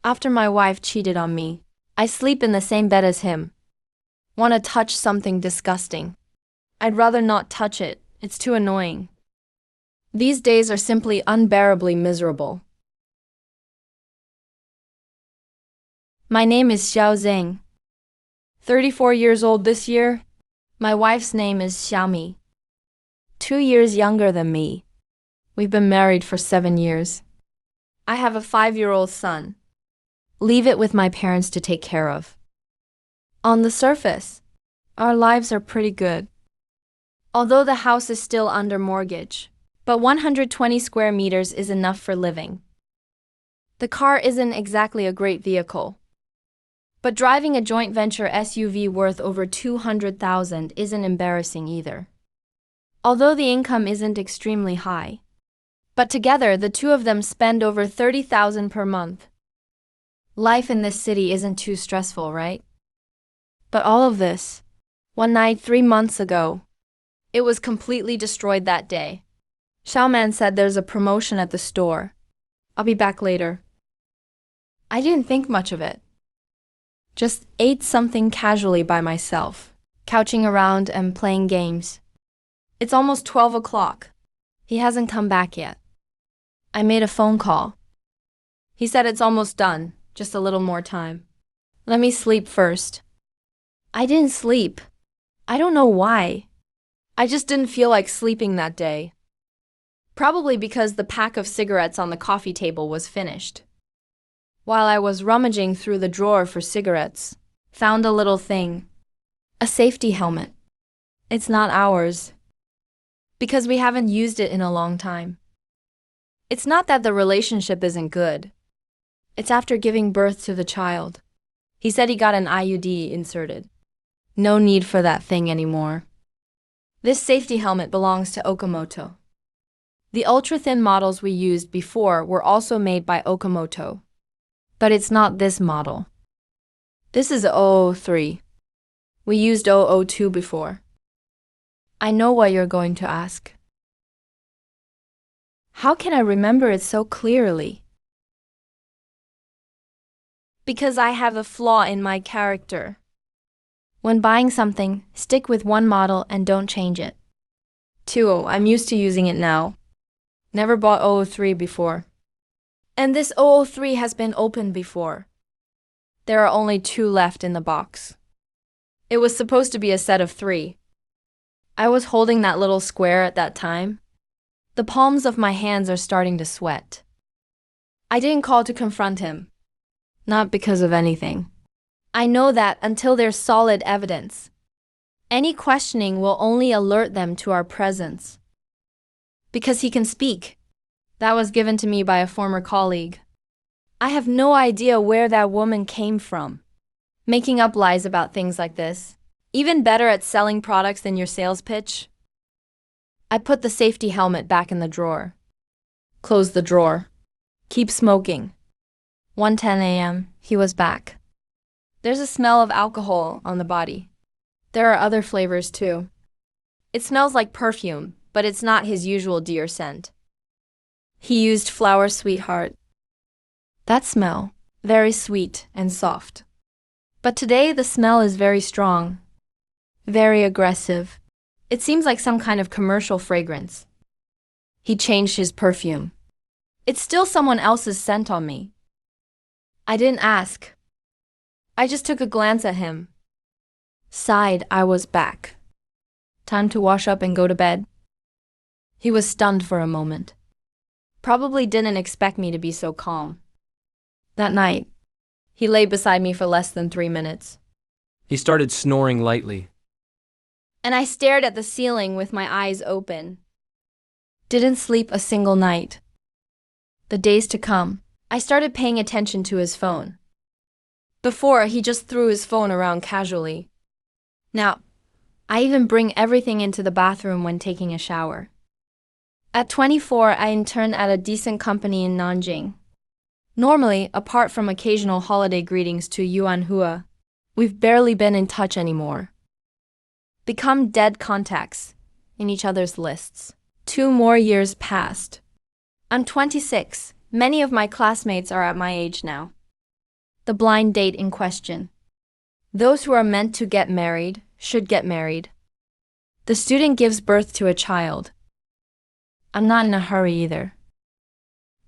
After my wife cheated on me, I sleep in the same bed as him. Want to touch something disgusting? I'd rather not touch it, it's too annoying. These days are simply unbearably miserable. My name is Xiao Zhang. 34 years old this year. My wife's name is Xiaomi. 2 years younger than me. We've been married for 7 years. I have a 5-year-old son. Leave it with my parents to take care of. On the surface, our lives are pretty good. Although the house is still under mortgage, but 120 square meters is enough for living. The car isn't exactly a great vehicle, but driving a joint venture SUV worth over 200,000 isn't embarrassing either. Although the income isn't extremely high, but together the two of them spend over 30,000 per month. Life in this city isn't too stressful, right? But all of this, one night 3 months ago, it was completely destroyed that day. Xiaoman said there's a promotion at the store. I'll be back later. I didn't think much of it. Just ate something casually by myself, couching around and playing games. It's almost 12 o'clock. He hasn't come back yet. I made a phone call. He said it's almost done, just a little more time. Let me sleep first. I didn't sleep. I don't know why. I just didn't feel like sleeping that day. Probably because the pack of cigarettes on the coffee table was finished. While I was rummaging through the drawer for cigarettes, found a little thing. A safety helmet. It's not ours, because we haven't used it in a long time. It's not that the relationship isn't good. It's after giving birth to the child. He said he got an IUD inserted. No need for that thing anymore. This safety helmet belongs to Okamoto. The ultra-thin models we used before were also made by Okamoto. But it's not this model. This is 003. We used 002 before. I know what you're going to ask. How can I remember it so clearly? Because I have a flaw in my character. When buying something, stick with one model and don't change it. 2. I'm used to using it now. Never bought 003 before. And this 003 has been opened before. There are only 2 left in the box. It was supposed to be a set of 3. I was holding that little square at that time. The palms of my hands are starting to sweat. I didn't call to confront him. Not because of anything. I know that until there's solid evidence, any questioning will only alert them to our presence. Because he can speak. That was given to me by a former colleague. I have no idea where that woman came from. Making up lies about things like this. Even better at selling products than your sales pitch. I put the safety helmet back in the drawer. Close the drawer. Keep smoking. 1:10 a.m., he was back. There's a smell of alcohol on the body. There are other flavors too. It smells like perfume, but it's not his usual deer scent. He used Flower Sweetheart. That smell, very sweet and soft. But today the smell is very strong, very aggressive. It seems like some kind of commercial fragrance. He changed his perfume. It's still someone else's scent on me. I didn't ask. I just took a glance at him. Sighed, I was back. Time to wash up and go to bed. He was stunned for a moment. Probably didn't expect me to be so calm. That night, he lay beside me for less than 3 minutes. He started snoring lightly. And I stared at the ceiling with my eyes open. Didn't sleep a single night. The days to come, I started paying attention to his phone. Before, he just threw his phone around casually. Now, I even bring everything into the bathroom when taking a shower. At 24, I interned at a decent company in Nanjing. Normally, apart from occasional holiday greetings to Yuanhua, we've barely been in touch anymore. Become dead contacts in each other's lists. 2 more years passed. I'm 26. Many of my classmates are at my age now. The blind date in question. Those who are meant to get married should get married. The student gives birth to a child. I'm not in a hurry either.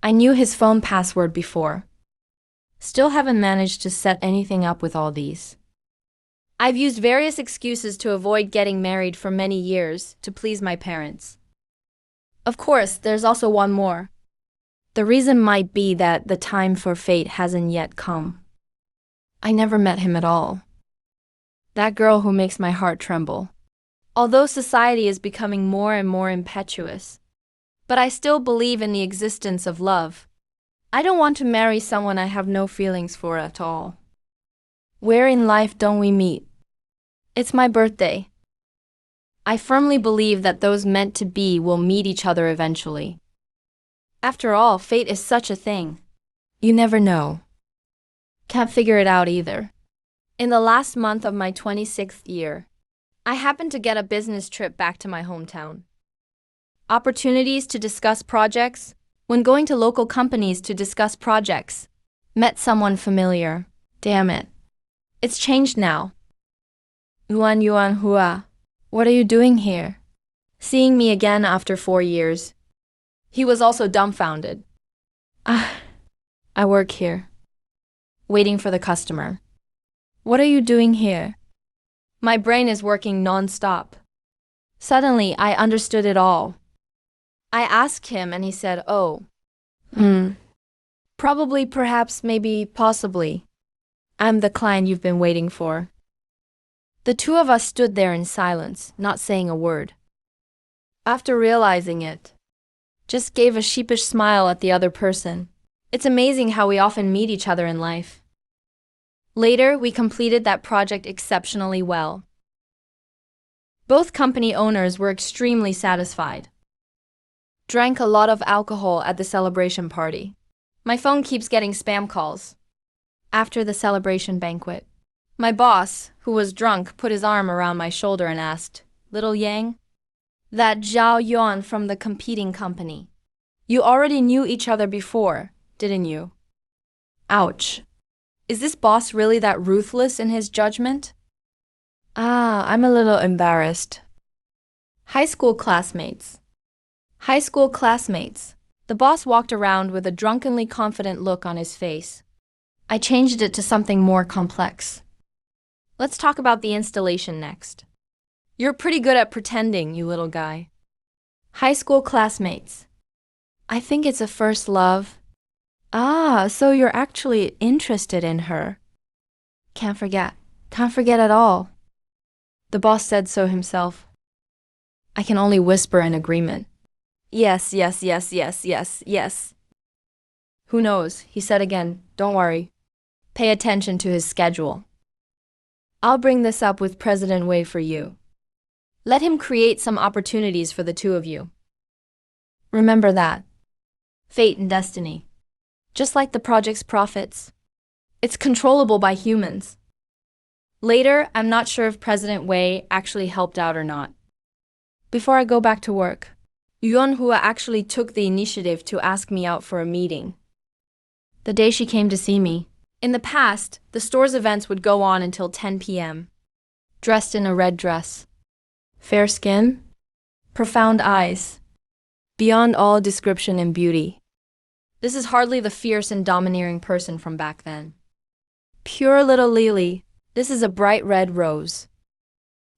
I knew his phone password before. Still haven't managed to set anything up with all these. I've used various excuses to avoid getting married for many years to please my parents. Of course, there's also one more. The reason might be that the time for fate hasn't yet come. I never met him at all. That girl who makes my heart tremble. Although society is becoming more and more impetuous, but I still believe in the existence of love. I don't want to marry someone I have no feelings for at all. Where in life don't we meet? It's my birthday. I firmly believe that those meant to be will meet each other eventually. After all, fate is such a thing. You never know. Can't figure it out either. In the last month of my 26th year, I happened to get a business trip back to my hometown. Opportunities to discuss projects. When going to local companies to discuss projects, met someone familiar. Damn it. It's changed now. Yuan Hua, what are you doing here? Seeing me again after 4 years. He was also dumbfounded. I work here. Waiting for the customer. What are you doing here? My brain is working non-stop. Suddenly, I understood it all. I asked him and he said, oh. Probably, perhaps, maybe, possibly. I'm the client you've been waiting for. The two of us stood there in silence, not saying a word. After realizing it, just gave a sheepish smile at the other person. It's amazing how we often meet each other in life. Later, we completed that project exceptionally well. Both company owners were extremely satisfied. Drank a lot of alcohol at the celebration party. My phone keeps getting spam calls. After the celebration banquet, my boss, who was drunk, put his arm around my shoulder and asked, "Little Yang? That Zhao Yuan from the competing company. You already knew each other before, didn't you?" Ouch. Is this boss really that ruthless in his judgment? I'm a little embarrassed. High school classmates. High school classmates. The boss walked around with a drunkenly confident look on his face. I changed it to something more complex. Let's talk about the installation next. You're pretty good at pretending, you little guy. High school classmates. I think it's a first love. So you're actually interested in her. Can't forget. Can't forget at all. The boss said so himself. I can only whisper in agreement. Yes. Who knows? He said again, don't worry. Pay attention to his schedule. I'll bring this up with President Wei for you. Let him create some opportunities for the two of you. Remember that. Fate and destiny. Just like the project's profits. It's controllable by humans. Later, I'm not sure if President Wei actually helped out or not. Before I go back to work, Yuan Hua actually took the initiative to ask me out for a meeting. The day she came to see me. In the past, the store's events would go on until 10 p.m. Dressed in a red dress. Fair skin. Profound eyes. Beyond all description and beauty. This is hardly the fierce and domineering person from back then. Pure little lily, this is a bright red rose.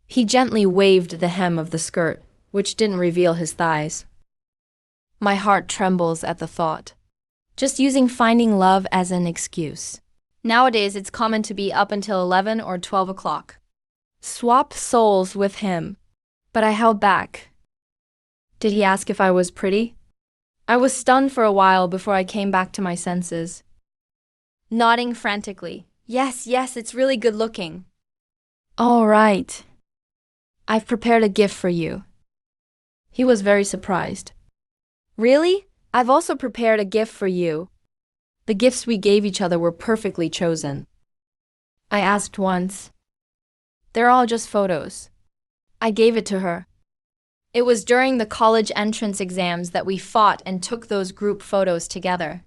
He gently waved the hem of the skirt, which didn't reveal his thighs. My heart trembles at the thought. Just using finding love as an excuse. Nowadays, it's common to be up until 11 or 12 o'clock. Swap souls with him. But I held back. Did he ask if I was pretty? I was stunned for a while before I came back to my senses. Nodding frantically. Yes, it's really good looking. All right. I've prepared a gift for you. He was very surprised. Really? I've also prepared a gift for you. The gifts we gave each other were perfectly chosen. I asked once. They're all just photos. I gave it to her. It was during the college entrance exams that we fought and took those group photos together.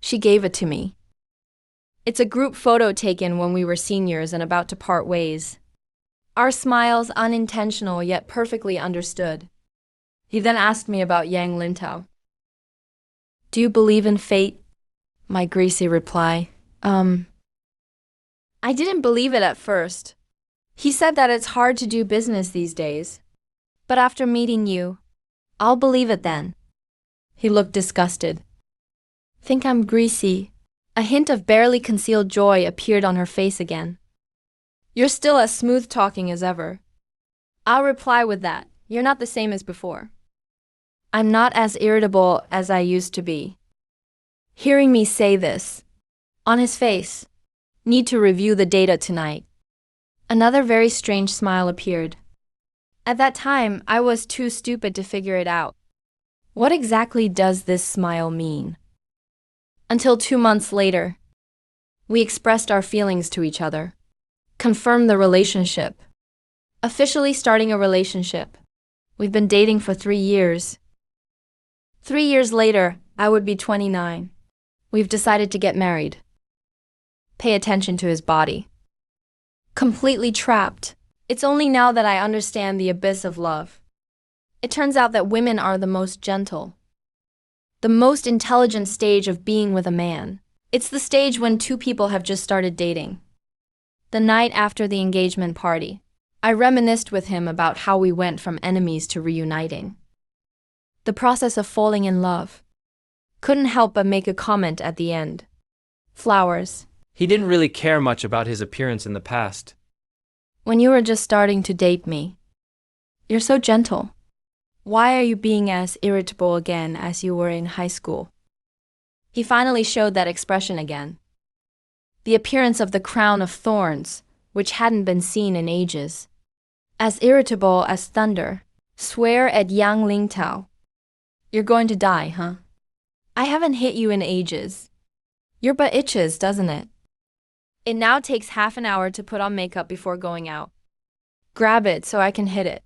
She gave it to me. It's a group photo taken when we were seniors and about to part ways. Our smiles unintentional yet perfectly understood. He then asked me about Yang Lintao. Do you believe in fate? My greasy reply. I didn't believe it at first. He said that it's hard to do business these days. But after meeting you, I'll believe it then. He looked disgusted. Think I'm greasy? A hint of barely concealed joy appeared on her face again. You're still as smooth-talking as ever. I'll reply with that. You're not the same as before. I'm not as irritable as I used to be. Hearing me say this, on his face, need to review the data tonight. Another very strange smile appeared. At that time, I was too stupid to figure it out. What exactly does this smile mean? Until 2 months later, we expressed our feelings to each other, confirmed the relationship, officially starting a relationship. We've been dating for 3 years. 3 years later, I would be 29. We've decided to get married. Pay attention to his body. Completely trapped. It's only now that I understand the abyss of love. It turns out that women are the most gentle, the most intelligent stage of being with a man. It's the stage when two people have just started dating. The night after the engagement party, I reminisced with him about how we went from enemies to reuniting. The process of falling in love. Couldn't help but make a comment at the end. Flowers. He didn't really care much about his appearance in the past. When you were just starting to date me, you're so gentle. Why are you being as irritable again as you were in high school? He finally showed that expression again. The appearance of the crown of thorns, which hadn't been seen in ages. As irritable as thunder. Swear at Yang Lingtao. You're going to die, huh? I haven't hit you in ages. Your butt itches, doesn't it? It now takes half an hour to put on makeup before going out. Grab it so I can hit it.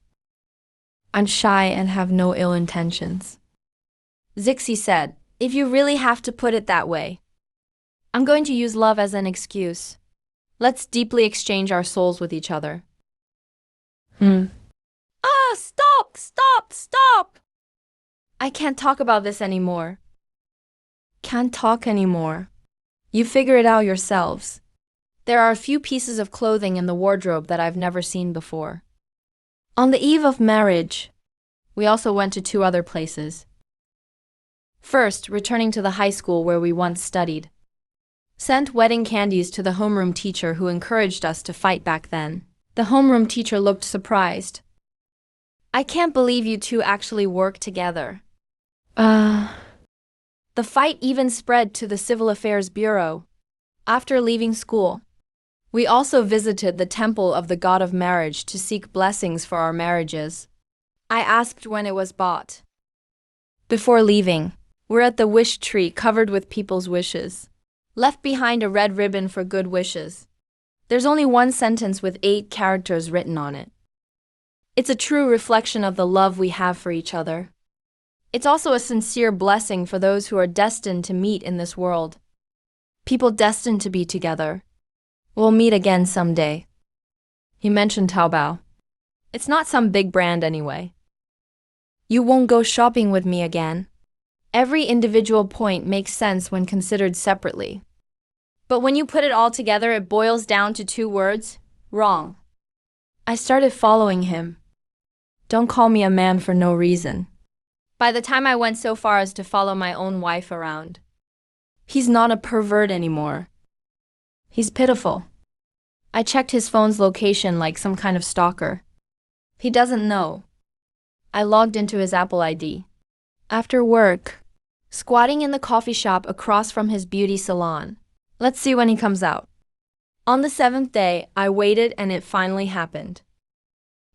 I'm shy and have no ill intentions. Zixi said, if you really have to put it that way. I'm going to use love as an excuse. Let's deeply exchange our souls with each other. Stop! I can't talk about this anymore. Can't talk anymore. You figure it out yourselves. There are a few pieces of clothing in the wardrobe that I've never seen before. On the eve of marriage, we also went to 2 other places. First, returning to the high school where we once studied. Sent wedding candies to the homeroom teacher who encouraged us to fight back then. The homeroom teacher looked surprised. I can't believe you two actually work together. The fight even spread to the Civil Affairs Bureau. After leaving school, we also visited the temple of the god of marriage to seek blessings for our marriages. I asked when it was bought. Before leaving, we're at the wish tree covered with people's wishes. Left behind a red ribbon for good wishes. There's only 1 sentence with 8 characters written on it. It's a true reflection of the love we have for each other. It's also a sincere blessing for those who are destined to meet in this world. People destined to be together. We'll meet again someday. He mentioned Taobao. It's not some big brand anyway. You won't go shopping with me again. Every individual point makes sense when considered separately. But when you put it all together, it boils down to 2 words: wrong. I started following him. Don't call me a man for no reason. By the time I went so far as to follow my own wife around. He's not a pervert anymore. He's pitiful. I checked his phone's location like some kind of stalker. He doesn't know. I logged into his Apple ID. After work, squatting in the coffee shop across from his beauty salon. Let's see when he comes out. On the 7th day, I waited and it finally happened.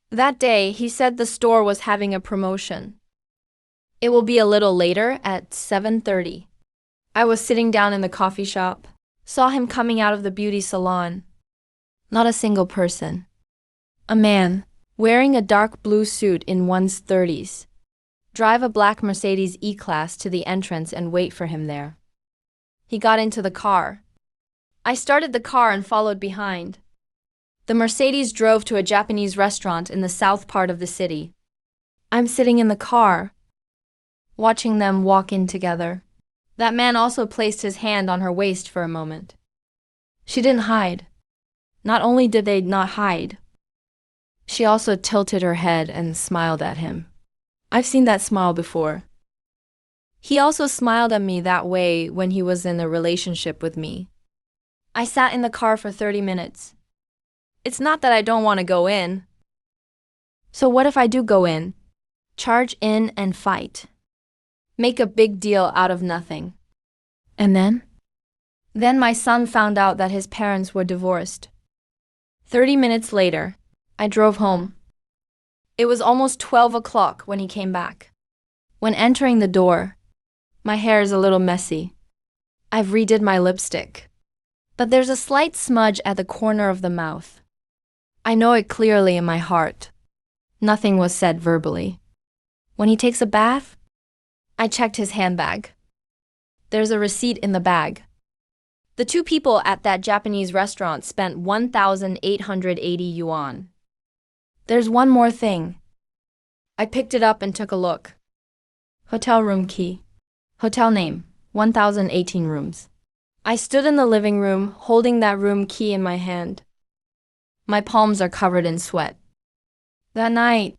That day, he said the store was having a promotion. It will be a little later at 7:30. I was sitting down in the coffee shop, saw him coming out of the beauty salon. Not a single person. A man, wearing a dark blue suit in one's 30s. Drive a black Mercedes E-Class to the entrance and wait for him there. He got into the car. I started the car and followed behind. The Mercedes drove to a Japanese restaurant in the south part of the city. I'm sitting in the car, watching them walk in together. That man also placed his hand on her waist for a moment. She didn't hide. Not only did they not hide, she also tilted her head and smiled at him. I've seen that smile before. He also smiled at me that way when he was in a relationship with me. I sat in the car for 30 minutes. It's not that I don't want to go in. So what if I do go in? Charge in and fight. Make a big deal out of nothing. And then? Then my son found out that his parents were divorced. 30 minutes later, I drove home. It was almost 12 o'clock when he came back. When entering the door, my hair is a little messy. I've redid my lipstick. But there's a slight smudge at the corner of the mouth. I know it clearly in my heart. Nothing was said verbally. When he takes a bath, I checked his handbag. There's a receipt in the bag. The two people at that Japanese restaurant spent 1,880 yuan. There's one more thing. I picked it up and took a look. Hotel room key. Hotel name, 1,018 rooms. I stood in the living room holding that room key in my hand. My palms are covered in sweat. That night,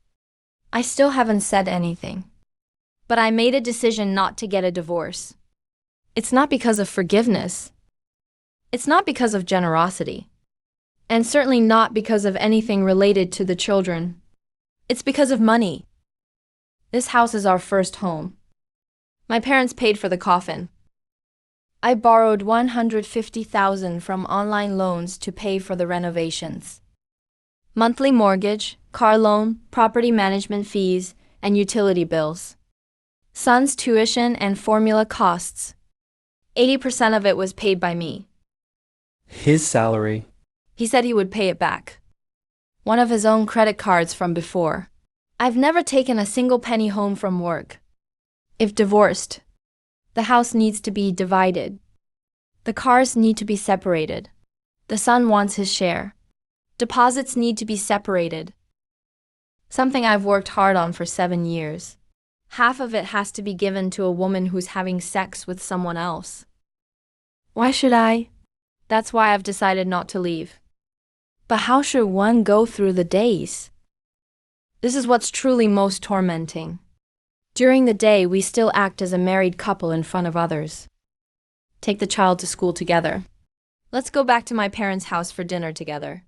I still haven't said anything. But I made a decision not to get a divorce. It's not because of forgiveness. It's not because of generosity. And certainly not because of anything related to the children. It's because of money. This house is our first home. My parents paid for the coffin. I borrowed 150,000 from online loans to pay for the renovations. Monthly mortgage, car loan, property management fees, and utility bills. Son's tuition and formula costs. 80% of it was paid by me. His salary. He said he would pay it back. One of his own credit cards from before. I've never taken a single penny home from work. If divorced, the house needs to be divided. The cars need to be separated. The son wants his share. Deposits need to be separated. Something I've worked hard on for 7 years. Half of it has to be given to a woman who's having sex with someone else. Why should I? That's why I've decided not to leave. But how should one go through the days? This is what's truly most tormenting. During the day, we still act as a married couple in front of others. Take the child to school together. Let's go back to my parents' house for dinner together.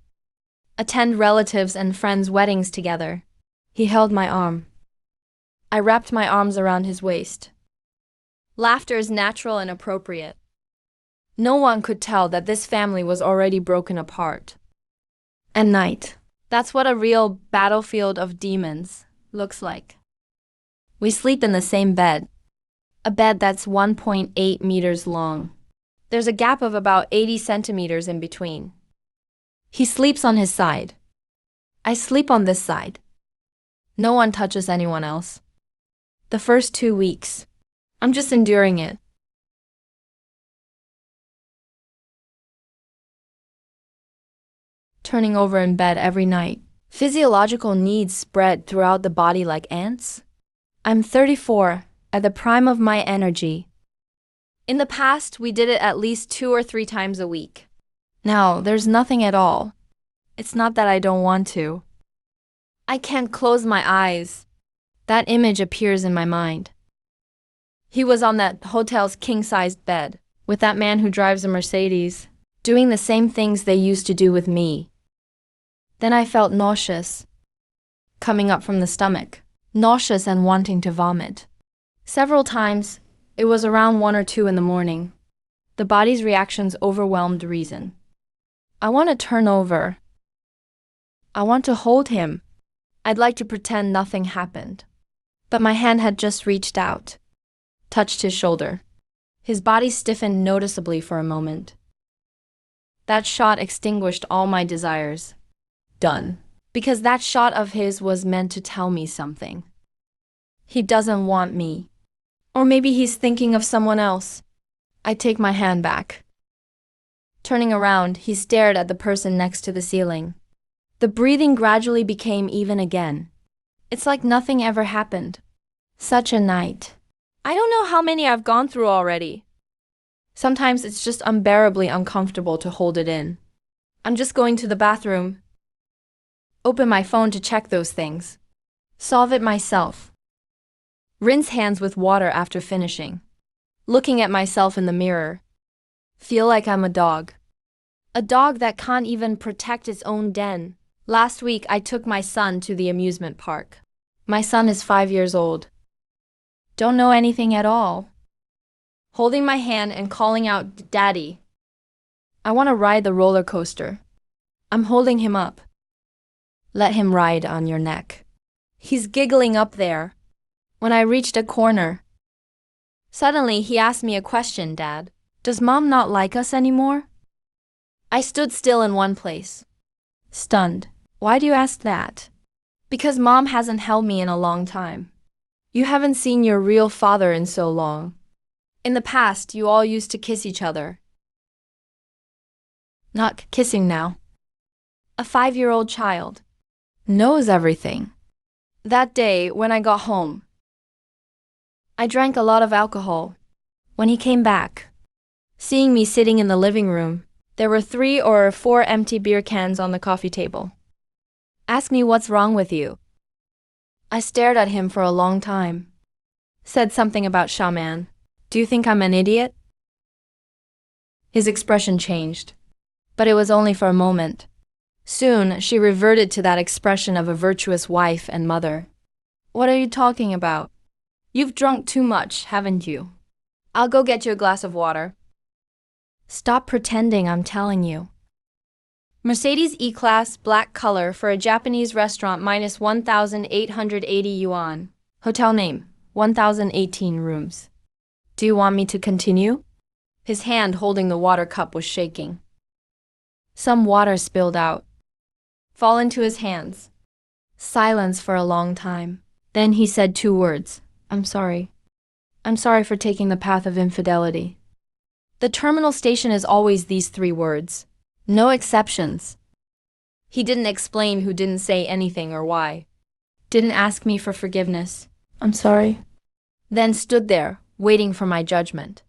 Attend relatives and friends' weddings together. He held my arm. I wrapped my arms around his waist. Laughter is natural and appropriate. No one could tell that this family was already broken apart. At night, that's what a real battlefield of demons looks like. We sleep in the same bed, a bed that's 1.8 meters long. There's a gap of about 80 centimeters in between. He sleeps on his side. I sleep on this side. No one touches anyone else. The first 2 weeks, I'm just enduring it. Turning over in bed every night. Physiological needs spread throughout the body like ants. I'm 34, at the prime of my energy. In the past, we did it at least 2 or 3 times a week. Now, there's nothing at all. It's not that I don't want to. I can't close my eyes. That image appears in my mind. He was on that hotel's king-sized bed, with that man who drives a Mercedes, doing the same things they used to do with me. Then I felt nauseous, coming up from the stomach, nauseous and wanting to vomit. Several times, it was around 1 or 2 in the morning. The body's reactions overwhelmed reason. I want to turn over. I want to hold him. I'd like to pretend nothing happened. But my hand had just reached out, touched his shoulder. His body stiffened noticeably for a moment. That shot extinguished all my desires. Done. Because that shot of his was meant to tell me something. He doesn't want me. Or maybe he's thinking of someone else. I take my hand back. Turning around, he stared at the person next to the ceiling. The breathing gradually became even again. It's like nothing ever happened. Such a night. I don't know how many I've gone through already. Sometimes it's just unbearably uncomfortable to hold it in. I'm just going to the bathroom. Open my phone to check those things. Solve it myself. Rinse hands with water after finishing. Looking at myself in the mirror. Feel like I'm a dog. A dog that can't even protect its own den. Last week, I took my son to the amusement park. My son is 5 years old. Don't know anything at all. Holding my hand and calling out, "Daddy." I want to ride the roller coaster. I'm holding him up. Let him ride on your neck. He's giggling up there. When I reached a corner, suddenly he asked me a question, "Dad, does Mom not like us anymore?" I stood still in one place, stunned. Why do you ask that? Because Mom hasn't held me in a long time. You haven't seen your real father in so long. In the past, you all used to kiss each other. Not kissing now. A 5-year-old child knows everything. That day, when I got home, I drank a lot of alcohol. When he came back, seeing me sitting in the living room, there were 3 or 4 empty beer cans on the coffee table. Asked me what's wrong with you. I stared at him for a long time. Said something about shaman. Do you think I'm an idiot? His expression changed, but it was only for a moment. Soon, she reverted to that expression of a virtuous wife and mother. What are you talking about? You've drunk too much, haven't you? I'll go get you a glass of water. Stop pretending, I'm telling you. Mercedes E-Class, black color for a Japanese restaurant minus 1,880 yuan. Hotel name, 1,018 rooms. Do you want me to continue? His hand holding the water cup was shaking. Some water spilled out. Fall into his hands. Silence for a long time. Then he said 2 words. I'm sorry. I'm sorry for taking the path of infidelity. The terminal station is always these 3 words. No exceptions. He didn't explain who didn't say anything or why. Didn't ask me for forgiveness. I'm sorry. Then stood there, waiting for my judgment.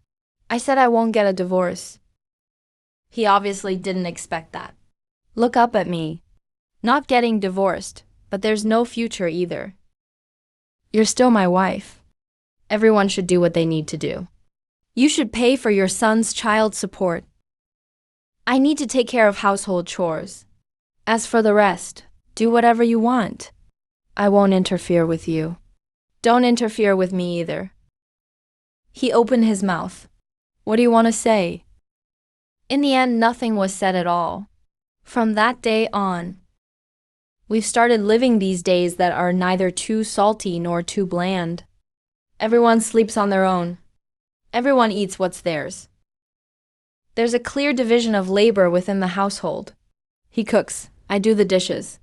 I said I won't get a divorce. He obviously didn't expect that. Look up at me. Not getting divorced, but there's no future either. You're still my wife. Everyone should do what they need to do. You should pay for your son's child support. I need to take care of household chores. As for the rest, do whatever you want. I won't interfere with you. Don't interfere with me either. He opened his mouth. What do you want to say? In the end, nothing was said at all. From that day on, we've started living these days that are neither too salty nor too bland. Everyone sleeps on their own. Everyone eats what's theirs. There's a clear division of labor within the household. He cooks, I do the dishes.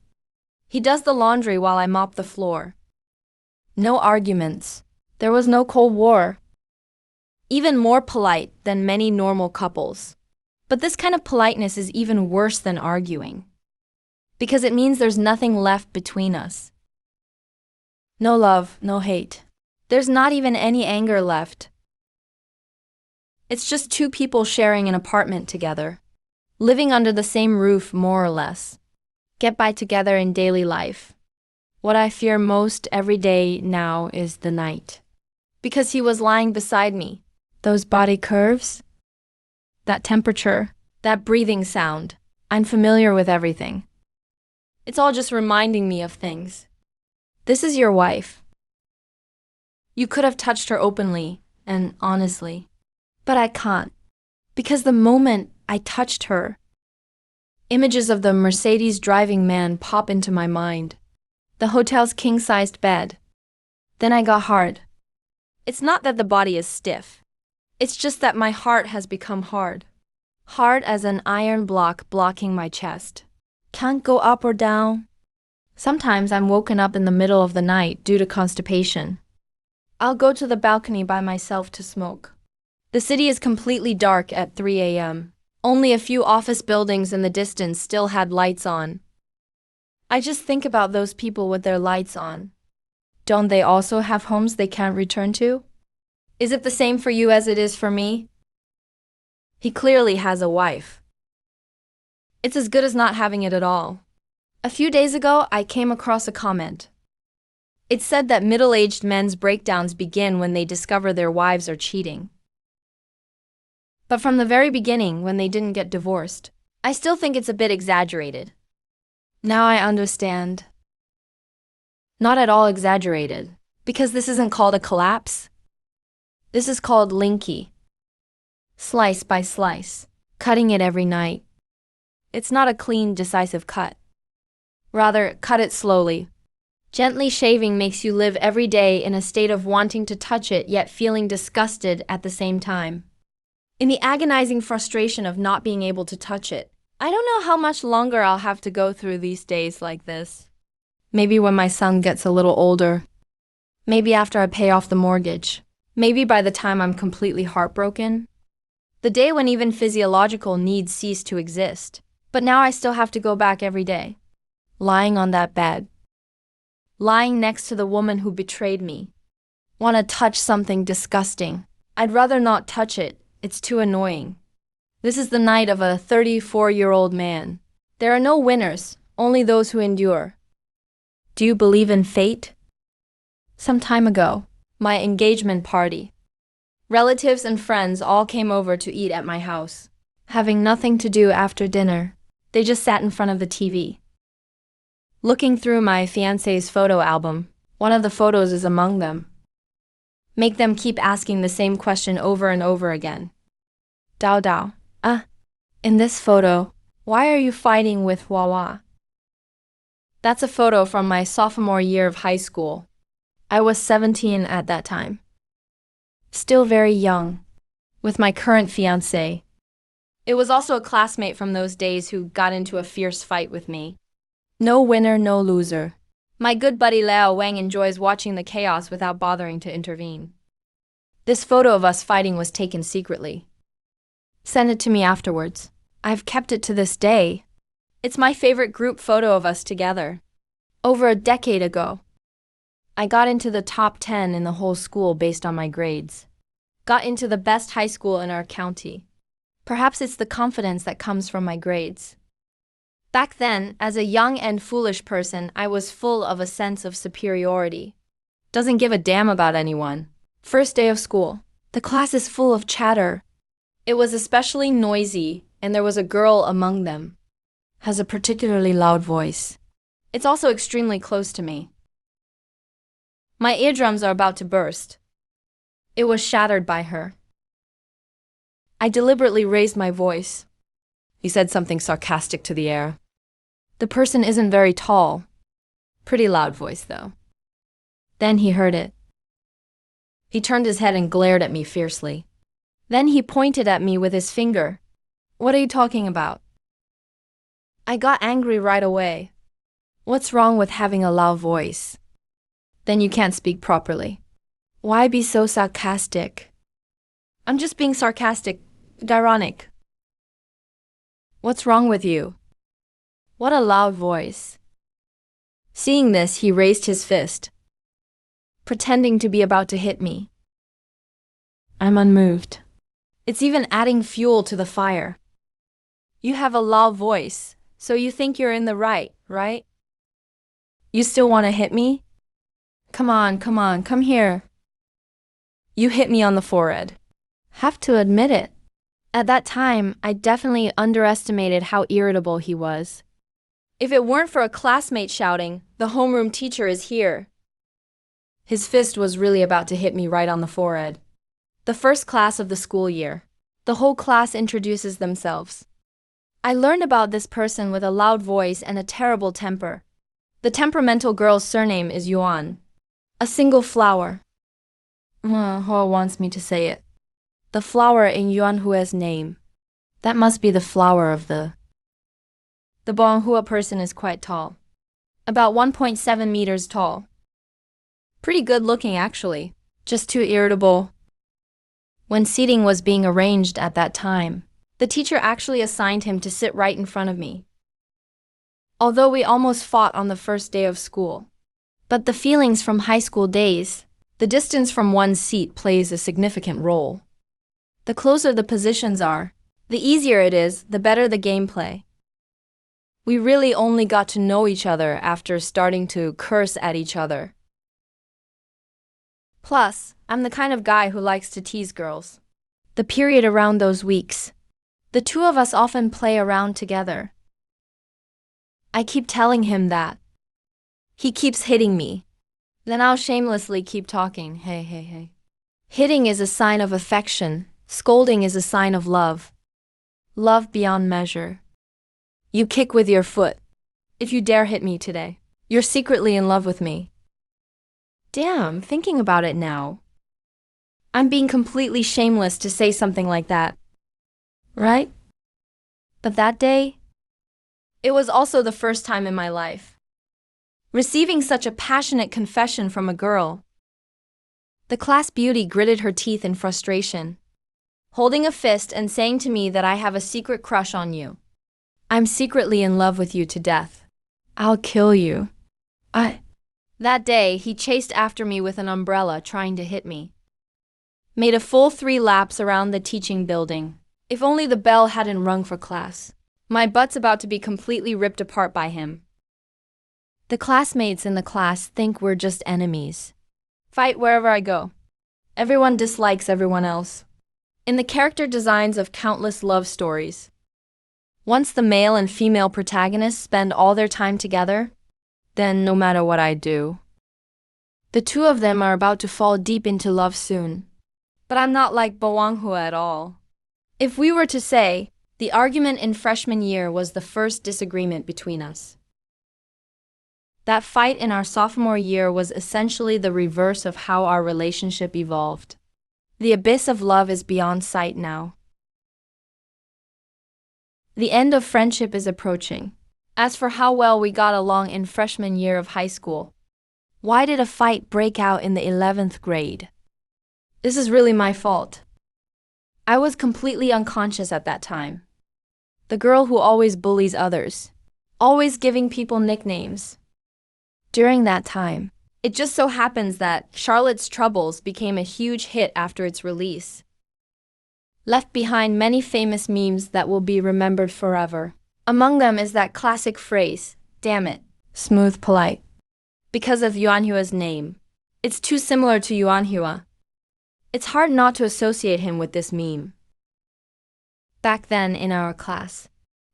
He does the laundry while I mop the floor. No arguments. There was no Cold War. Even more polite than many normal couples. But this kind of politeness is even worse than arguing, because it means there's nothing left between us. No love, no hate. There's not even any anger left. It's just 2 people sharing an apartment together, living under the same roof more or less. Get by together in daily life. What I fear most every day now is the night. Because he was lying beside me. Those body curves, that temperature, that breathing sound. I'm familiar with everything. It's all just reminding me of things. This is your wife. You could have touched her openly and honestly. But I can't, because the moment I touched her, images of the Mercedes driving man pop into my mind. The hotel's king-sized bed. Then I got hard. It's not that the body is stiff. It's just that my heart has become hard. Hard as an iron block blocking my chest. Can't go up or down. Sometimes I'm woken up in the middle of the night due to constipation. I'll go to the balcony by myself to smoke. The city is completely dark at 3 a.m. Only a few office buildings in the distance still had lights on. I just think about those people with their lights on. Don't they also have homes they can't return to? Is it the same for you as it is for me? He clearly has a wife. It's as good as not having it at all. A few days ago, I came across a comment. It said that middle-aged men's breakdowns begin when they discover their wives are cheating. But from the very beginning, when they didn't get divorced, I still think it's a bit exaggerated. Now I understand. Not at all exaggerated, because this isn't called a collapse. This is called linky. Slice by slice, cutting it every night. It's not a clean, decisive cut. Rather, cut it slowly. Gently shaving makes you live every day in a state of wanting to touch it yet feeling disgusted at the same time. In the agonizing frustration of not being able to touch it. I don't know how much longer I'll have to go through these days like this. Maybe when my son gets a little older. Maybe after I pay off the mortgage. Maybe by the time I'm completely heartbroken. The day when even physiological needs cease to exist. But now I still have to go back every day. Lying on that bed. Lying next to the woman who betrayed me. Want to touch something disgusting. I'd rather not touch it. It's too annoying. This is the night of a 34-year-old man. There are no winners, only those who endure. Do you believe in fate? Some time ago, my engagement party. Relatives and friends all came over to eat at my house. Having nothing to do after dinner, they just sat in front of the TV. Looking through my fiancé's photo album, one of the photos is among them. Make them keep asking the same question over and over again. Dao Dao, in this photo, why are you fighting with Wawa? That's a photo from my sophomore year of high school. I was 17 at that time. Still very young, with my current fiancé. It was also a classmate from those days who got into a fierce fight with me. No winner, no loser. My good buddy Lao Wang enjoys watching the chaos without bothering to intervene. This photo of us fighting was taken secretly. Send it to me afterwards. I've kept it to this day. It's my favorite group photo of us together. Over a decade ago. I got into the top 10 in the whole school based on my grades. Got into the best high school in our county. Perhaps it's the confidence that comes from my grades. Back then, as a young and foolish person, I was full of a sense of superiority. Doesn't give a damn about anyone. First day of school. The class is full of chatter. It was especially noisy, and there was a girl among them. Has a particularly loud voice. It's also extremely close to me. My eardrums are about to burst. It was shattered by her. I deliberately raised my voice. He said something sarcastic to the air. The person isn't very tall. Pretty loud voice, though. Then he heard it. He turned his head and glared at me fiercely. Then he pointed at me with his finger. What are you talking about? I got angry right away. What's wrong with having a loud voice? Then you can't speak properly. Why be so sarcastic? I'm just being sarcastic, ironic. What's wrong with you? What a loud voice. Seeing this, he raised his fist, pretending to be about to hit me. I'm unmoved. It's even adding fuel to the fire. You have a loud voice, so you think you're in the right? You still want to hit me? Come on, come here. You hit me on the forehead. Have to admit it. At that time, I definitely underestimated how irritable he was. If it weren't for a classmate shouting, "The homeroom teacher is here." His fist was really about to hit me right on the forehead. The first class of the school year. The whole class introduces themselves. I learned about this person with a loud voice and a terrible temper. The temperamental girl's surname is Yuan. A single flower. Hoa wants me to say it. The flower in Yuan Hue's name. That must be the flower of the Bonghua person is quite tall. About 1.7 meters tall. Pretty good looking actually. Just too irritable. When seating was being arranged at that time, The teacher actually assigned him to sit right in front of me. Although we almost fought on the first day of school. But the feelings from high school days, the distance from one's seat plays a significant role. The closer the positions are, the easier it is, the better the gameplay. We really only got to know each other after starting to curse at each other. Plus, I'm the kind of guy who likes to tease girls. The period around those weeks, the two of us often play around together. I keep telling him that. He keeps hitting me. Then I'll shamelessly keep talking. Hey, hey, hey. Hitting is a sign of affection. Scolding is a sign of love. Love beyond measure. You kick with your foot. If you dare hit me today, you're secretly in love with me. Damn, thinking about it now. I'm being completely shameless to say something like that. Right? But that day, it was also the first time in my life receiving such a passionate confession from a girl. The class beauty gritted her teeth in frustration, holding a fist and saying to me that I have a secret crush on you. I'm secretly in love with you to death. I'll kill you. That day, he chased after me with an umbrella trying to hit me. Made a full 3 laps around the teaching building. If only the bell hadn't rung for class. My butt's about to be completely ripped apart by him. The classmates in the class think we're just enemies. Fight wherever I go. Everyone dislikes everyone else. In the character designs of countless love stories, once the male and female protagonists spend all their time together, then no matter what I do, the two of them are about to fall deep into love soon. But I'm not like Bowanghua at all. If we were to say, the argument in freshman year was the first disagreement between us, that fight in our sophomore year was essentially the reverse of how our relationship evolved. The abyss of love is beyond sight now. The end of friendship is approaching. As for how well we got along in freshman year of high school, why did a fight break out in the 11th grade? This is really my fault. I was completely unconscious at that time. The girl who always bullies others, always giving people nicknames. During that time, it just so happens that Charlotte's Troubles became a huge hit after its release. Left behind many famous memes that will be remembered forever. Among them is that classic phrase, damn it, smooth polite. Because of Yuanhua's name. It's too similar to Yuanhua. It's hard not to associate him with this meme. Back then in our class,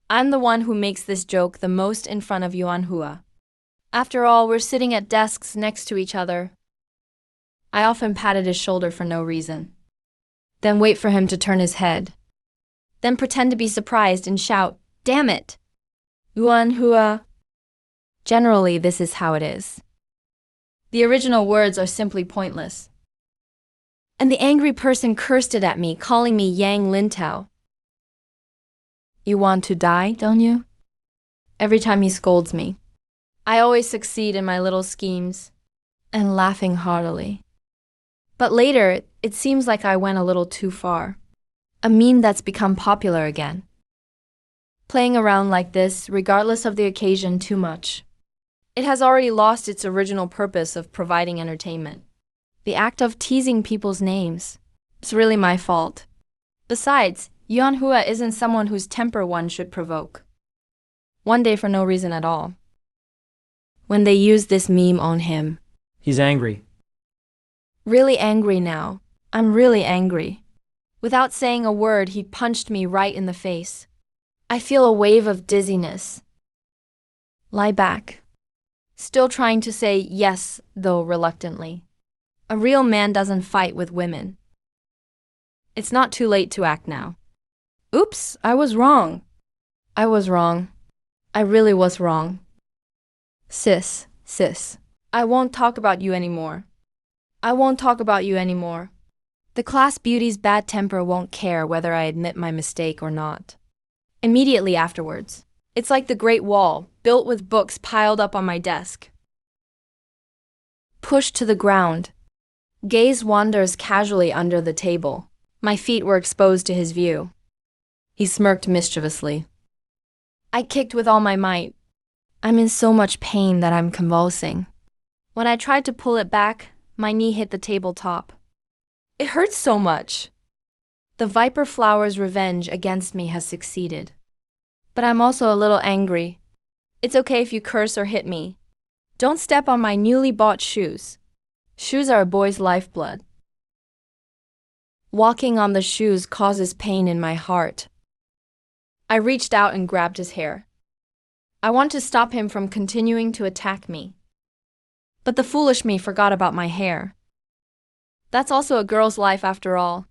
I'm the one who makes this joke the most in front of Yuanhua. After all, we're sitting at desks next to each other. I often patted his shoulder for no reason. Then wait for him to turn his head. Then pretend to be surprised and shout, damn it! Yuanhua. Generally, this is how it is. The original words are simply pointless. And the angry person cursed it at me, calling me Yang Lintao. You want to die, don't you? Every time he scolds me, I always succeed in my little schemes, and laughing heartily. But later, it seems like I went a little too far. A meme that's become popular again. Playing around like this, regardless of the occasion, too much. It has already lost its original purpose of providing entertainment. The act of teasing people's names. It's really my fault. Besides, Yuanhua isn't someone whose temper one should provoke. One day for no reason at all. When they used this meme on him. He's angry. Really angry now. I'm really angry. Without saying a word, he punched me right in the face. I feel a wave of dizziness. Lie back. Still trying to say yes, though reluctantly. A real man doesn't fight with women. It's not too late to act now. Oops, I was wrong. I was wrong. I really was wrong. Sis, I won't talk about you anymore. I won't talk about you anymore. The class beauty's bad temper won't care whether I admit my mistake or not. Immediately afterwards, it's like the Great Wall, built with books piled up on my desk. Pushed to the ground. Gaze wanders casually under the table. My feet were exposed to his view. He smirked mischievously. I kicked with all my might. I'm in so much pain that I'm convulsing. When I tried to pull it back, my knee hit the tabletop. It hurts so much. The Viper Flower's revenge against me has succeeded. But I'm also a little angry. It's okay if you curse or hit me. Don't step on my newly bought shoes. Shoes are a boy's lifeblood. Walking on the shoes causes pain in my heart. I reached out and grabbed his hair. I want to stop him from continuing to attack me. But the foolish me forgot about my hair. That's also a girl's life after all.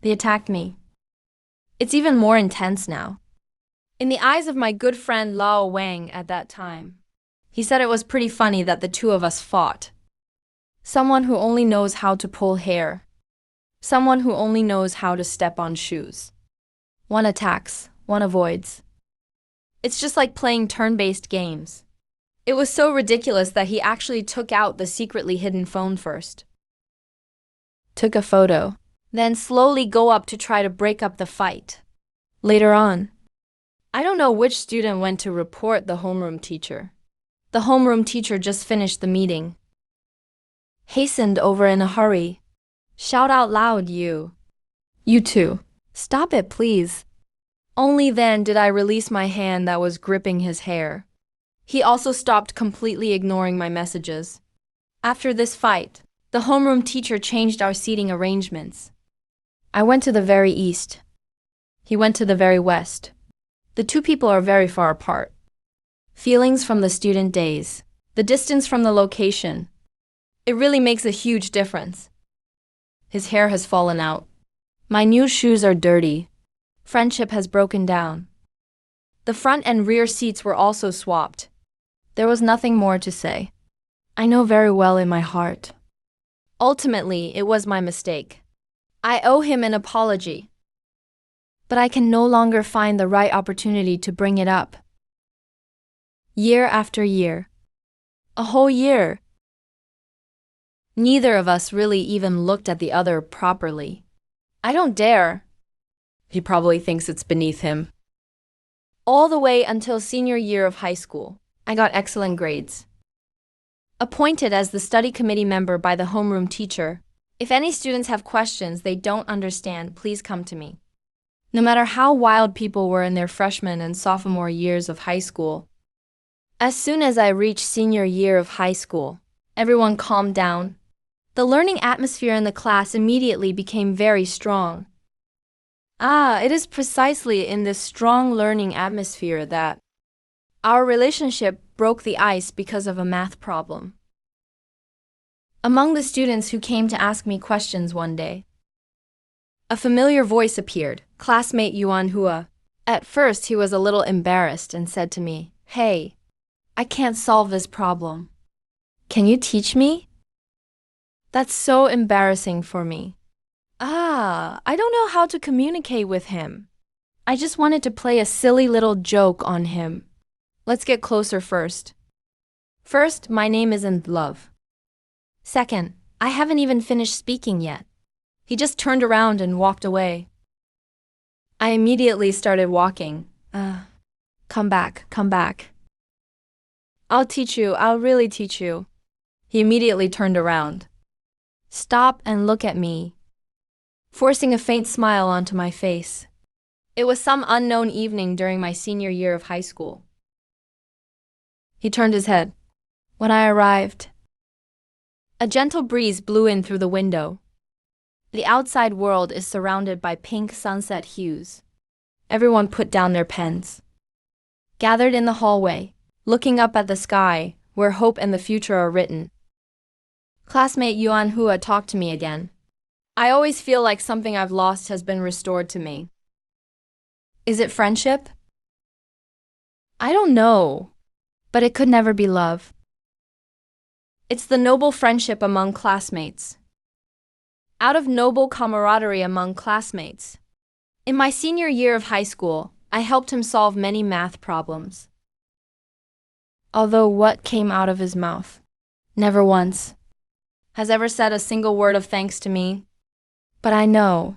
They attacked me. It's even more intense now. In the eyes of my good friend Lao Wang at that time, he said it was pretty funny that the two of us fought. Someone who only knows how to pull hair. Someone who only knows how to step on shoes. One attacks, one avoids. It's just like playing turn-based games. It was so ridiculous that he actually took out the secretly hidden phone first. Took a photo, then slowly go up to try to break up the fight. Later on, I don't know which student went to report the homeroom teacher. The homeroom teacher just finished the meeting. Hastened over in a hurry. Shout out loud, you. You too. Stop it, please. Only then did I release my hand that was gripping his hair. He also stopped completely ignoring my messages. After this fight, the homeroom teacher changed our seating arrangements. I went to the very east. He went to the very west. The two people are very far apart. Feelings from the student days, the distance from the location. It really makes a huge difference. His hair has fallen out. My new shoes are dirty. Friendship has broken down. The front and rear seats were also swapped. There was nothing more to say. I know very well in my heart. Ultimately, it was my mistake. I owe him an apology. But I can no longer find the right opportunity to bring it up. Year after year. A whole year. Neither of us really even looked at the other properly. I don't dare. He probably thinks it's beneath him. All the way until senior year of high school, I got excellent grades. Appointed as the study committee member by the homeroom teacher. If any students have questions they don't understand, please come to me. No matter how wild people were in their freshman and sophomore years of high school, as soon as I reached senior year of high school, everyone calmed down. The learning atmosphere in the class immediately became very strong. It is precisely in this strong learning atmosphere that our relationship broke the ice because of a math problem. Among the students who came to ask me questions one day, a familiar voice appeared, classmate Yuan Hua. At first he was a little embarrassed and said to me, "Hey, I can't solve this problem. Can you teach me?" That's so embarrassing for me. I don't know how to communicate with him. I just wanted to play a silly little joke on him. Let's get closer first. First, my name isn't Love. Second, I haven't even finished speaking yet. He just turned around and walked away. I immediately started walking. Come back, come back. I'll teach you, I'll really teach you. He immediately turned around. Stop and look at me, forcing a faint smile onto my face. It was some unknown evening during my senior year of high school. He turned his head. When I arrived, a gentle breeze blew in through the window. The outside world is surrounded by pink sunset hues. Everyone put down their pens. Gathered in the hallway, looking up at the sky, where hope and the future are written. Classmate Yuan Hua talked to me again. I always feel like something I've lost has been restored to me. Is it friendship? I don't know, but it could never be love. It's the noble friendship among classmates. Out of noble camaraderie among classmates. In my senior year of high school, I helped him solve many math problems. Although what came out of his mouth? Never once has ever said a single word of thanks to me. But I know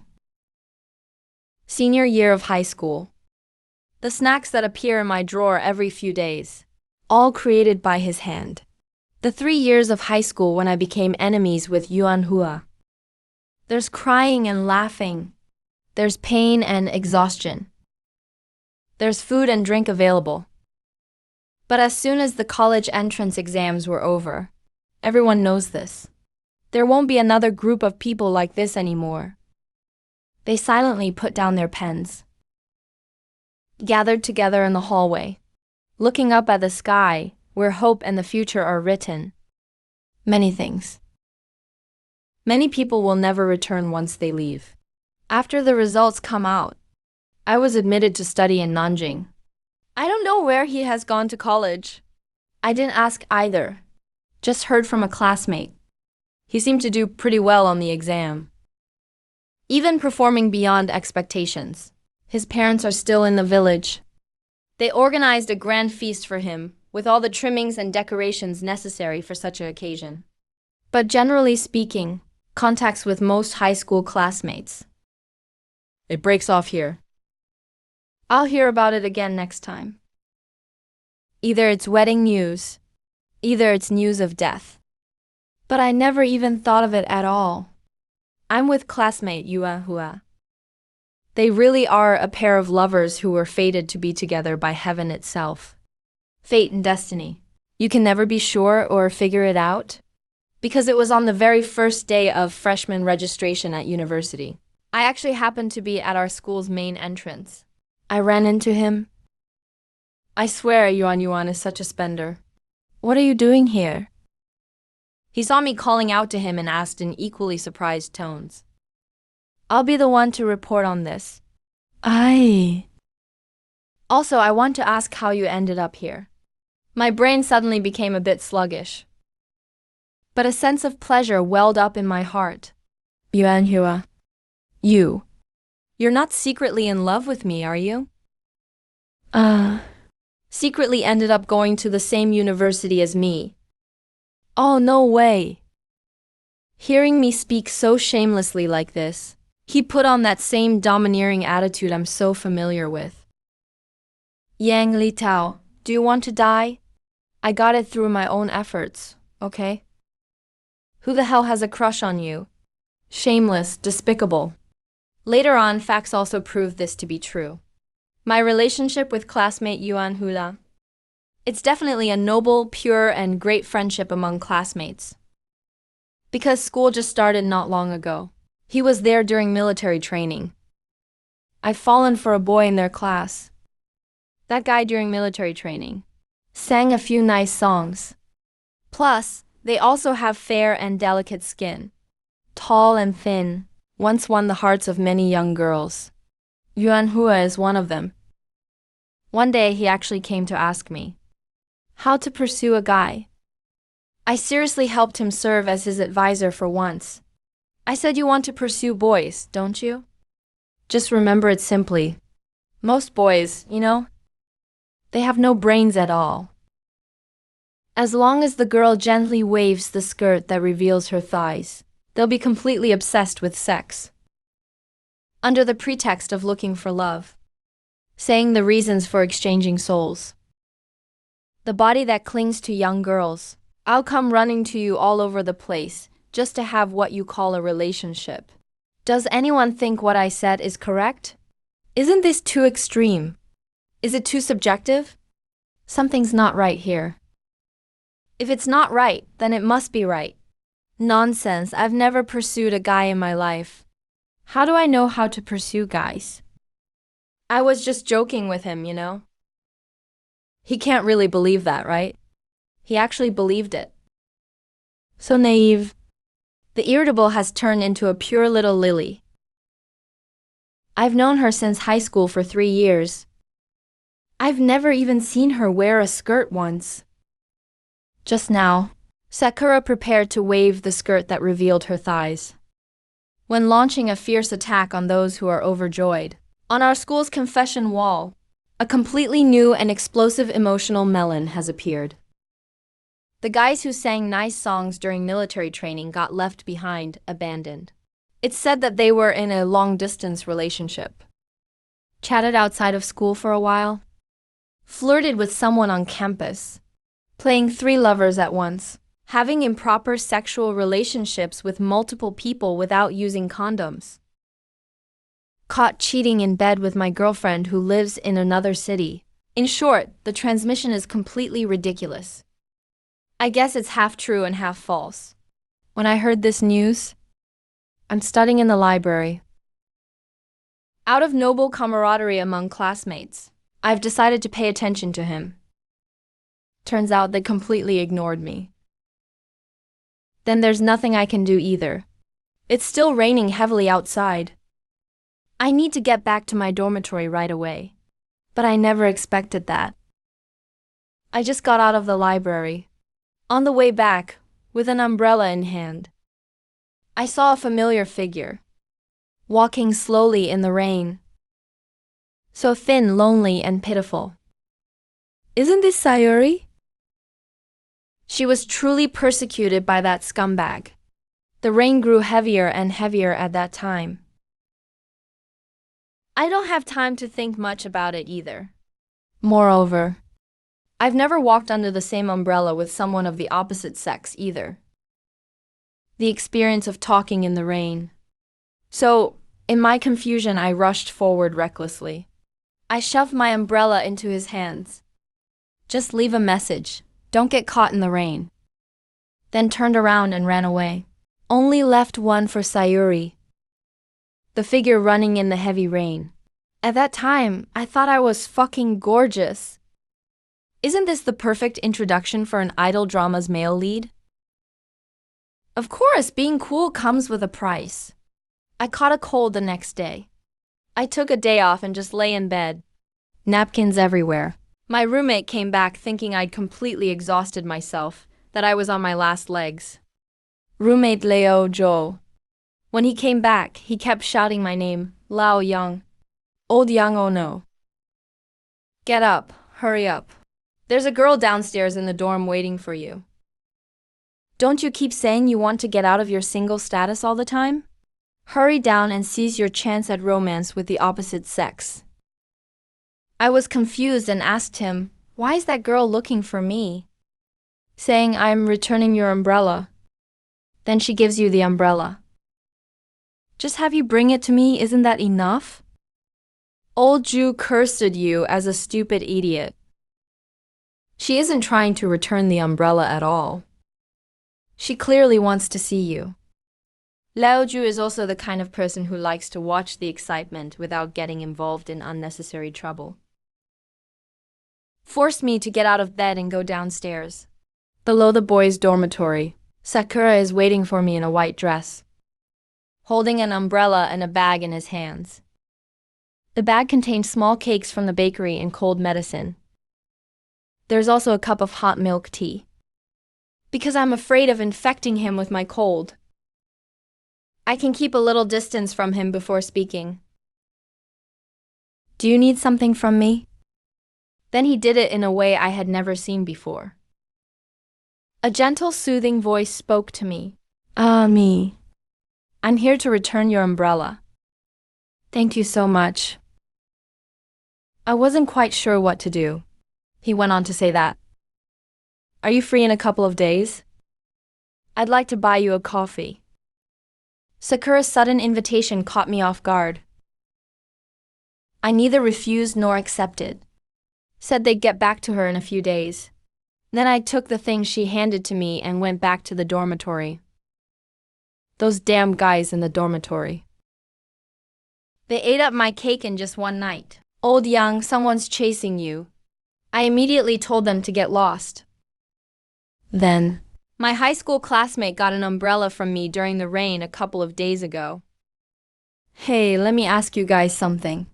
Senior year of high school. The snacks that appear in my drawer every few days. All created by his hand. The 3 years of high school when I became enemies with Yuan Hua. There's crying and laughing. There's pain and exhaustion. There's food and drink available. But as soon as the college entrance exams were over, everyone knows this. There won't be another group of people like this anymore. They silently put down their pens. Gathered together in the hallway, looking up at the sky where hope and the future are written. Many things. Many people will never return once they leave. After the results come out, I was admitted to study in Nanjing. I don't know where he has gone to college. I didn't ask either. Just heard from a classmate. He seemed to do pretty well on the exam. Even performing beyond expectations. His parents are still in the village. They organized a grand feast for him, with all the trimmings and decorations necessary for such an occasion. But generally speaking, contacts with most high school classmates. It breaks off here. I'll hear about it again next time. Either it's wedding news, either it's news of death. But I never even thought of it at all. I'm with classmate Yuan Hua. They really are a pair of lovers who were fated to be together by heaven itself. Fate and destiny. You can never be sure or figure it out. Because it was on the very first day of freshman registration at university. I actually happened to be at our school's main entrance. I ran into him. I swear Yuan is such a spender. What are you doing here? He saw me calling out to him and asked in equally surprised tones. I'll be the one to report on this. Also, I want to ask how you ended up here. My brain suddenly became a bit sluggish. But a sense of pleasure welled up in my heart. Yuan Hua. You're not secretly in love with me, are you? Secretly ended up going to the same university as me. Oh, no way. Hearing me speak so shamelessly like this, he put on that same domineering attitude I'm so familiar with. Yang Li Tao, do you want to die? I got it through my own efforts, okay? Who the hell has a crush on you? Shameless, despicable. Later on, facts also proved this to be true. My relationship with classmate Yuan Hula. It's definitely a noble, pure, and great friendship among classmates. Because school just started not long ago. He was there during military training. I've fallen for a boy in their class. That guy during military training sang a few nice songs. Plus, they also have fair and delicate skin. Tall and thin, once won the hearts of many young girls. Yuan Hua is one of them. One day he actually came to ask me how to pursue a guy. I seriously helped him serve as his advisor for once. I said, you want to pursue boys, don't you? Just remember it simply. Most boys, they have no brains at all. As long as the girl gently waves the skirt that reveals her thighs, they'll be completely obsessed with sex. Under the pretext of looking for love. Saying the reasons for exchanging souls. The body that clings to young girls. I'll come running to you all over the place, just to have what you call a relationship. Does anyone think what I said is correct? Isn't this too extreme? Is it too subjective? Something's not right here. If it's not right, then it must be right. Nonsense, I've never pursued a guy in my life. How do I know how to pursue guys? I was just joking with him, He can't really believe that, right? He actually believed it. So naive. The irritable has turned into a pure little lily. I've known her since high school for 3 years. I've never even seen her wear a skirt once. Just now, Sakura prepared to wave the skirt that revealed her thighs. When launching a fierce attack on those who are overjoyed, on our school's confession wall, a completely new and explosive emotional melon has appeared. The guys who sang nice songs during military training got left behind, abandoned. It's said that they were in a long-distance relationship. chatted outside of school for a while, flirted with someone on campus, playing three lovers at once, having improper sexual relationships with multiple people without using condoms. Caught cheating in bed with my girlfriend who lives in another city. In short, the transmission is completely ridiculous. I guess it's half true and half false. When I heard this news, I'm studying in the library. Out of noble camaraderie among classmates, I've decided to pay attention to him. Turns out they completely ignored me. Then there's nothing I can do either. It's still raining heavily outside. I need to get back to my dormitory right away. But I never expected that. I just got out of the library. On the way back, with an umbrella in hand, I saw a familiar figure, walking slowly in the rain. So thin, lonely, and pitiful. Isn't this Sayuri? She was truly persecuted by that scumbag. The rain grew heavier and heavier at that time. I don't have time to think much about it either. Moreover, I've never walked under the same umbrella with someone of the opposite sex either. The experience of talking in the rain. So, in my confusion, I rushed forward recklessly. I shoved my umbrella into his hands. Just leave a message. Don't get caught in the rain. Then turned around and ran away. Only left one for Sayuri, the figure running in the heavy rain. At that time, I thought I was fucking gorgeous. Isn't this the perfect introduction for an idol drama's male lead? Of course, being cool comes with a price. I caught a cold the next day. I took a day off and just lay in bed. Napkins everywhere. My roommate came back thinking I'd completely exhausted myself, that I was on my last legs. Roommate Leo Zhou. When he came back, he kept shouting my name, Lao Yang. Old Yang oh no. Get up, hurry up. There's a girl downstairs in the dorm waiting for you. Don't you keep saying you want to get out of your single status all the time? Hurry down and seize your chance at romance with the opposite sex. I was confused and asked him, why is that girl looking for me? Saying I'm returning your umbrella. Then she gives you the umbrella. Just have you bring it to me, isn't that enough? Old Jew cursed you as a stupid idiot. She isn't trying to return the umbrella at all. She clearly wants to see you. Lao Ju is also the kind of person who likes to watch the excitement without getting involved in unnecessary trouble. Forced me to get out of bed and go downstairs. Below the boys' dormitory, Sakura is waiting for me in a white dress, holding an umbrella and a bag in his hands. The bag contained small cakes from the bakery and cold medicine. There's also a cup of hot milk tea. Because I'm afraid of infecting him with my cold, I can keep a little distance from him before speaking. Do you need something from me? Then he did it in a way I had never seen before. A gentle, soothing voice spoke to me. Me. I'm here to return your umbrella. Thank you so much. I wasn't quite sure what to do. He went on to say that. Are you free in a couple of days? I'd like to buy you a coffee. Sakura's sudden invitation caught me off guard. I neither refused nor accepted. Said they'd get back to her in a few days. Then I took the thing she handed to me and went back to the dormitory. Those damn guys in the dormitory. They ate up my cake in just one night. Old Yang, someone's chasing you. I immediately told them to get lost. Then, my high school classmate got an umbrella from me during the rain a couple of days ago. Hey, let me ask you guys something.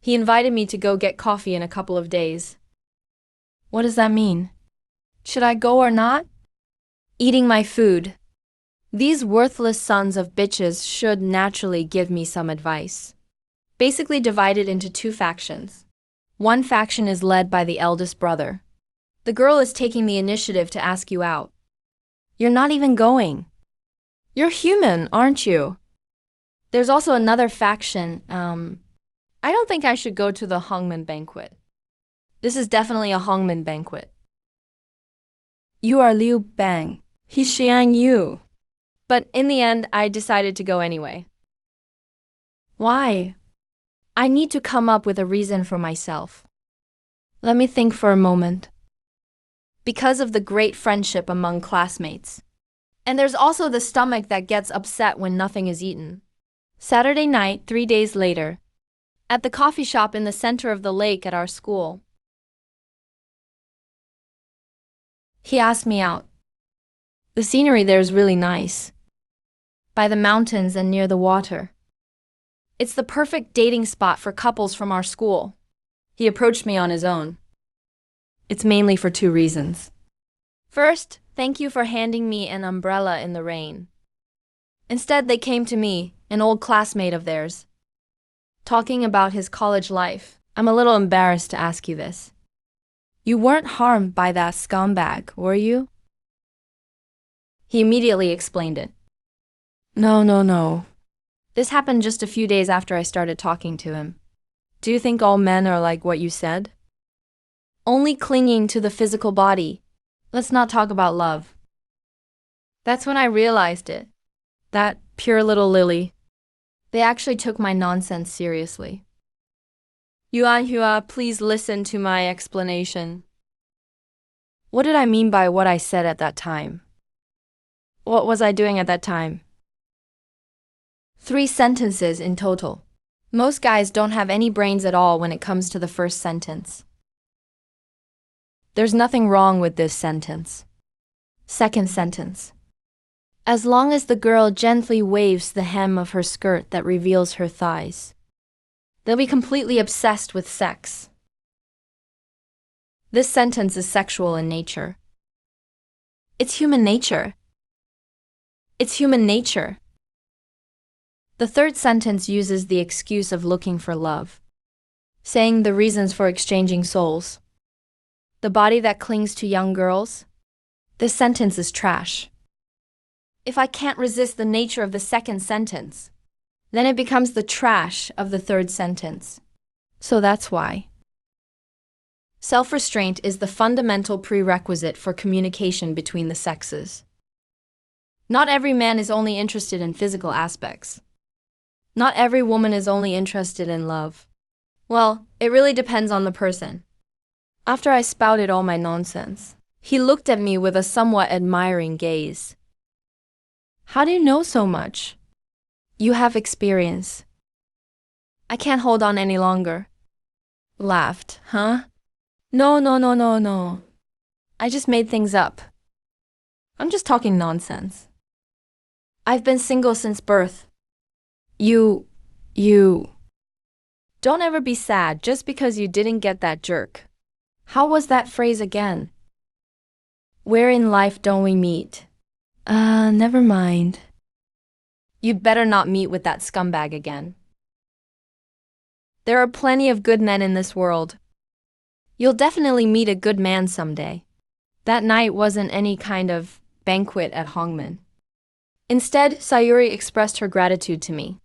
He invited me to go get coffee in a couple of days. What does that mean? Should I go or not? Eating my food. These worthless sons of bitches should naturally give me some advice. Basically divided into two factions. One faction is led by the eldest brother. The girl is taking the initiative to ask you out. You're not even going. You're human, aren't you? There's also another faction, I I don't think I should go to the Hongmen banquet. This is definitely a Hongmen banquet. You are Liu Bang. He's Xiang Yu. But in the end, I decided to go anyway. Why? I need to come up with a reason for myself. Let me think for a moment. Because of the great friendship among classmates. And there's also the stomach that gets upset when nothing is eaten. Saturday night, 3 days later, at the coffee shop in the center of the lake at our school. He asked me out. The scenery there is really nice. By the mountains and near the water. It's the perfect dating spot for couples from our school. He approached me on his own. It's mainly for 2 reasons. First, thank you for handing me an umbrella in the rain. Instead, they came to me, an old classmate of theirs, talking about his college life. I'm a little embarrassed to ask you this. You weren't harmed by that scumbag, were you? He immediately explained it. No. This happened just a few days after I started talking to him. Do you think all men are like what you said? Only clinging to the physical body. Let's not talk about love. That's when I realized it. That pure little lily. They actually took my nonsense seriously. Yuan Hua, please listen to my explanation. What did I mean by what I said at that time? What was I doing at that time? 3 sentences in total. Most guys don't have any brains at all when it comes to the first sentence. There's nothing wrong with this sentence. Second sentence. As long as the girl gently waves the hem of her skirt that reveals her thighs, they'll be completely obsessed with sex. This sentence is sexual in nature. It's human nature. It's human nature. The third sentence uses the excuse of looking for love, saying the reasons for exchanging souls. The body that clings to young girls. This sentence is trash. If I can't resist the nature of the second sentence, then it becomes the trash of the third sentence. So that's why. Self-restraint is the fundamental prerequisite for communication between the sexes. Not every man is only interested in physical aspects. Not every woman is only interested in love. Well, it really depends on the person. After I spouted all my nonsense, he looked at me with a somewhat admiring gaze. How do you know so much? You have experience. I can't hold on any longer. Laughed, huh? No. I just made things up. I'm just talking nonsense. I've been single since birth. You. Don't ever be sad just because you didn't get that jerk. How was that phrase again? Where in life don't we meet? Never mind. You'd better not meet with that scumbag again. There are plenty of good men in this world. You'll definitely meet a good man someday. That night wasn't any kind of banquet at Hongmen. Instead, Sayuri expressed her gratitude to me.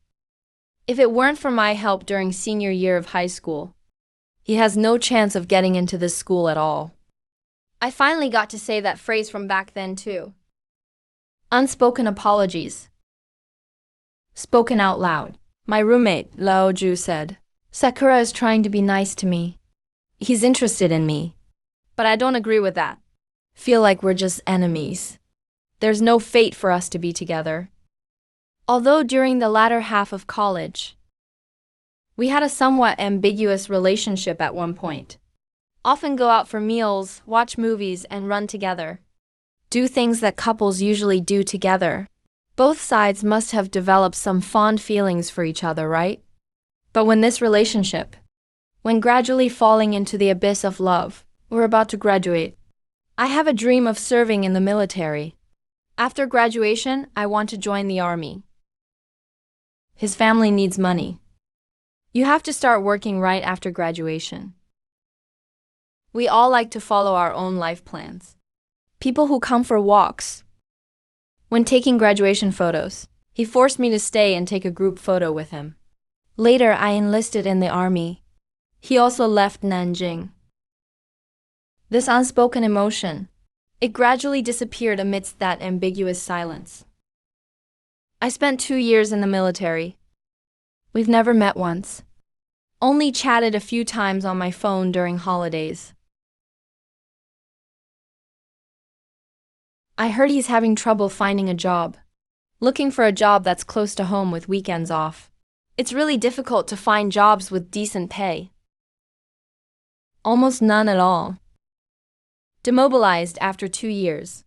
If it weren't for my help during senior year of high school, he has no chance of getting into this school at all. I finally got to say that phrase from back then too. Unspoken apologies. Spoken out loud. My roommate, Lao Ju, said, Sakura is trying to be nice to me. He's interested in me. But I don't agree with that. Feel like we're just enemies. There's no fate for us to be together. Although during the latter half of college, we had a somewhat ambiguous relationship at one point. Often go out for meals, watch movies, and run together. Do things that couples usually do together. Both sides must have developed some fond feelings for each other, right? But when this relationship, when gradually falling into the abyss of love, we're about to graduate. I have a dream of serving in the military. After graduation, I want to join the army. His family needs money. You have to start working right after graduation. We all like to follow our own life plans. People who come for walks. When taking graduation photos, he forced me to stay and take a group photo with him. Later, I enlisted in the army. He also left Nanjing. This unspoken emotion, it gradually disappeared amidst that ambiguous silence. I spent 2 years in the military. We've never met once. Only chatted a few times on my phone during holidays. I heard he's having trouble finding a job. Looking for a job that's close to home with weekends off. It's really difficult to find jobs with decent pay. Almost none at all. Demobilized after 2 years.